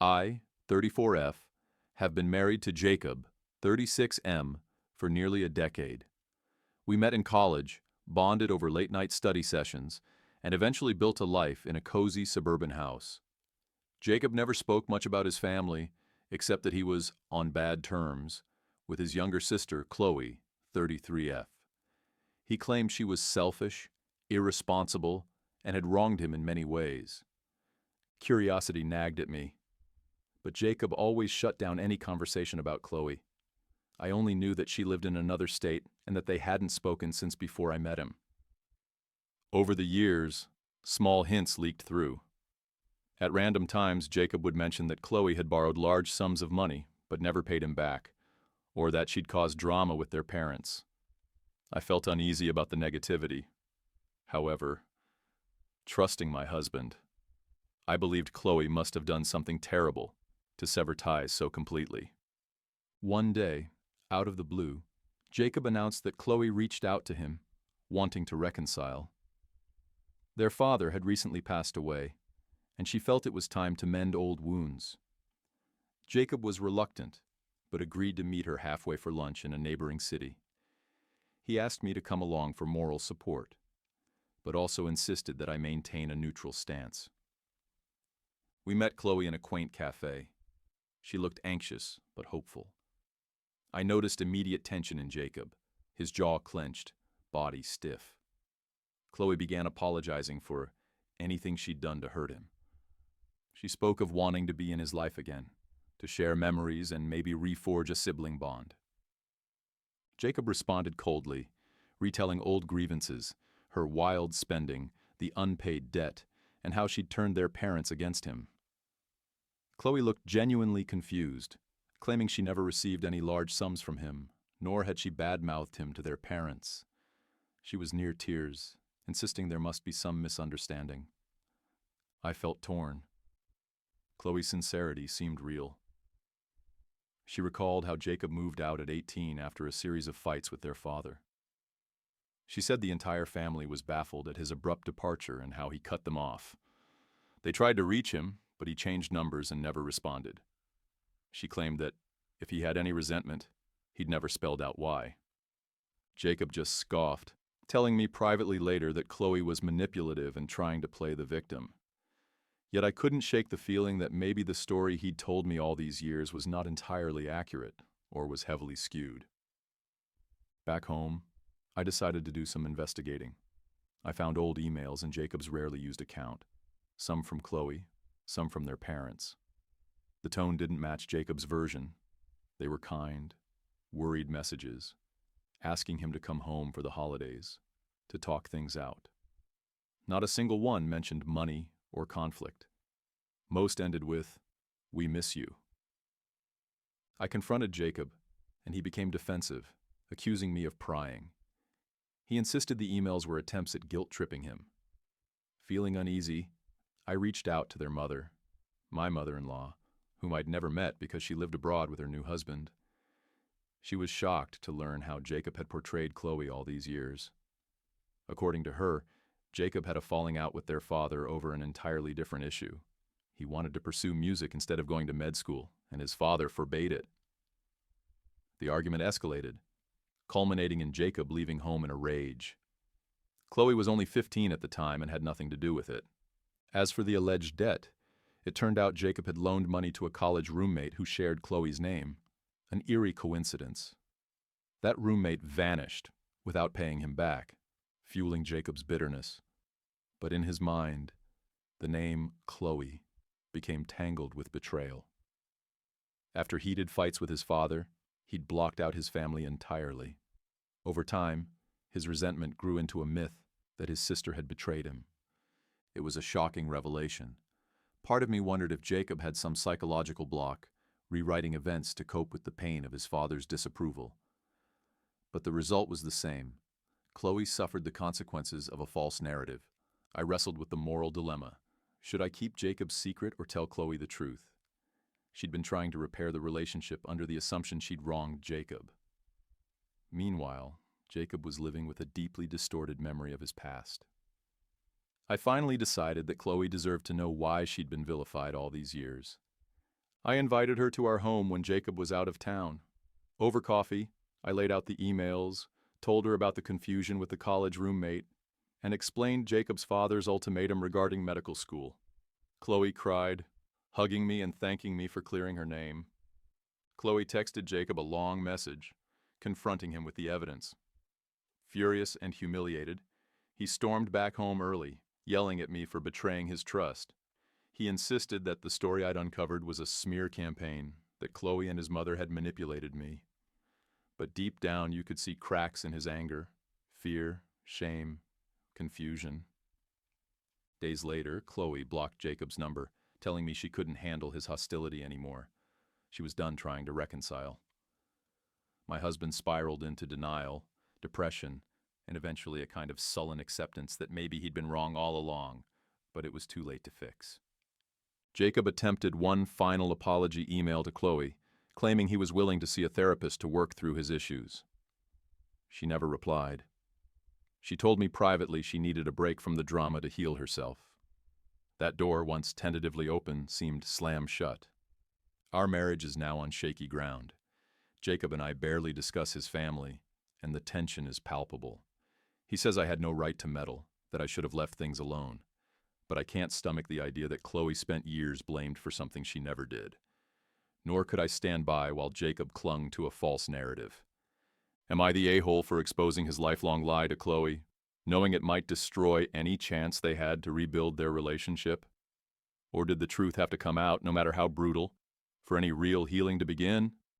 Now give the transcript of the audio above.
I, 34F, have been married to Jacob, 36M, for nearly a decade. We met in college, bonded over late-night study sessions, and eventually built a life in a cozy suburban house. Jacob never spoke much about his family, except that he was on bad terms with his younger sister, Chloe, 33F. He claimed she was selfish, irresponsible, and had wronged him in many ways. Curiosity nagged at me, but Jacob always shut down any conversation about Chloe. I only knew that she lived in another state and that they hadn't spoken since before I met him. Over the years, small hints leaked through. At random times, Jacob would mention that Chloe had borrowed large sums of money but never paid him back, or that she'd caused drama with their parents. I felt uneasy about the negativity. However, trusting my husband, I believed Chloe must have done something terrible to sever ties so completely. One day, out of the blue, Jacob announced that Chloe reached out to him, wanting to reconcile. Their father had recently passed away, and she felt it was time to mend old wounds. Jacob was reluctant, but agreed to meet her halfway for lunch in a neighboring city. He asked me to come along for moral support, but also insisted that I maintain a neutral stance. We met Chloe in a quaint cafe. She looked anxious but hopeful. I noticed immediate tension in Jacob, his jaw clenched, body stiff. Chloe began apologizing for anything she'd done to hurt him. She spoke of wanting to be in his life again, to share memories and maybe reforge a sibling bond. Jacob responded coldly, retelling old grievances, her wild spending, the unpaid debt, and how she'd turned their parents against him. Chloe looked genuinely confused, claiming she never received any large sums from him, nor had she bad-mouthed him to their parents. She was near tears, insisting there must be some misunderstanding. I felt torn. Chloe's sincerity seemed real. She recalled how Jacob moved out at 18 after a series of fights with their father. She said the entire family was baffled at his abrupt departure and how he cut them off. They tried to reach him, but he changed numbers and never responded. She claimed that if he had any resentment, he'd never spelled out why. Jacob just scoffed, telling me privately later that Chloe was manipulative and trying to play the victim. Yet I couldn't shake the feeling that maybe the story he'd told me all these years was not entirely accurate, or was heavily skewed. Back home, I decided to do some investigating. I found old emails in Jacob's rarely used account, some from Chloe, some from their parents. The tone didn't match Jacob's version. They were kind, worried messages, asking him to come home for the holidays, to talk things out. Not a single one mentioned money or conflict. Most ended with, "We miss you." I confronted Jacob, and he became defensive, accusing me of prying. He insisted the emails were attempts at guilt-tripping him. Feeling uneasy, I reached out to their mother, my mother-in-law, whom I'd never met because she lived abroad with her new husband. She was shocked to learn how Jacob had portrayed Chloe all these years. According to her, Jacob had a falling out with their father over an entirely different issue. He wanted to pursue music instead of going to med school, and his father forbade it. The argument escalated, culminating in Jacob leaving home in a rage. Chloe was only 15 at the time and had nothing to do with it. As for the alleged debt, it turned out Jacob had loaned money to a college roommate who shared Chloe's name. An eerie coincidence. That roommate vanished without paying him back, fueling Jacob's bitterness. But in his mind, the name Chloe became tangled with betrayal. After heated fights with his father, he'd blocked out his family entirely. Over time, his resentment grew into a myth that his sister had betrayed him. It was a shocking revelation. Part of me wondered if Jacob had some psychological block, rewriting events to cope with the pain of his father's disapproval. But the result was the same. Chloe suffered the consequences of a false narrative. I wrestled with the moral dilemma. Should I keep Jacob's secret or tell Chloe the truth? She'd been trying to repair the relationship under the assumption she'd wronged Jacob. Meanwhile, Jacob was living with a deeply distorted memory of his past. I finally decided that Chloe deserved to know why she'd been vilified all these years. I invited her to our home when Jacob was out of town. Over coffee, I laid out the emails, told her about the confusion with the college roommate, and explained Jacob's father's ultimatum regarding medical school. Chloe cried, hugging me and thanking me for clearing her name. Chloe texted Jacob a long message, confronting him with the evidence. Furious and humiliated, he stormed back home early, yelling at me for betraying his trust. He insisted that the story I'd uncovered was a smear campaign, that Chloe and his mother had manipulated me. But deep down you could see cracks in his anger, fear, shame, confusion. Days later, Chloe blocked Jacob's number, telling me she couldn't handle his hostility anymore. She was done trying to reconcile. My husband spiraled into denial, depression, and eventually a kind of sullen acceptance that maybe he'd been wrong all along, but it was too late to fix. Jacob attempted one final apology email to Chloe, claiming he was willing to see a therapist to work through his issues. She never replied. She told me privately she needed a break from the drama to heal herself. That door, once tentatively open, seemed slammed shut. Our marriage is now on shaky ground. Jacob and I barely discuss his family, and the tension is palpable. He says I had no right to meddle, that I should have left things alone. But I can't stomach the idea that Chloe spent years blamed for something she never did. Nor could I stand by while Jacob clung to a false narrative. Am I the a-hole for exposing his lifelong lie to Chloe, knowing it might destroy any chance they had to rebuild their relationship? Or did the truth have to come out, no matter how brutal, for any real healing to begin?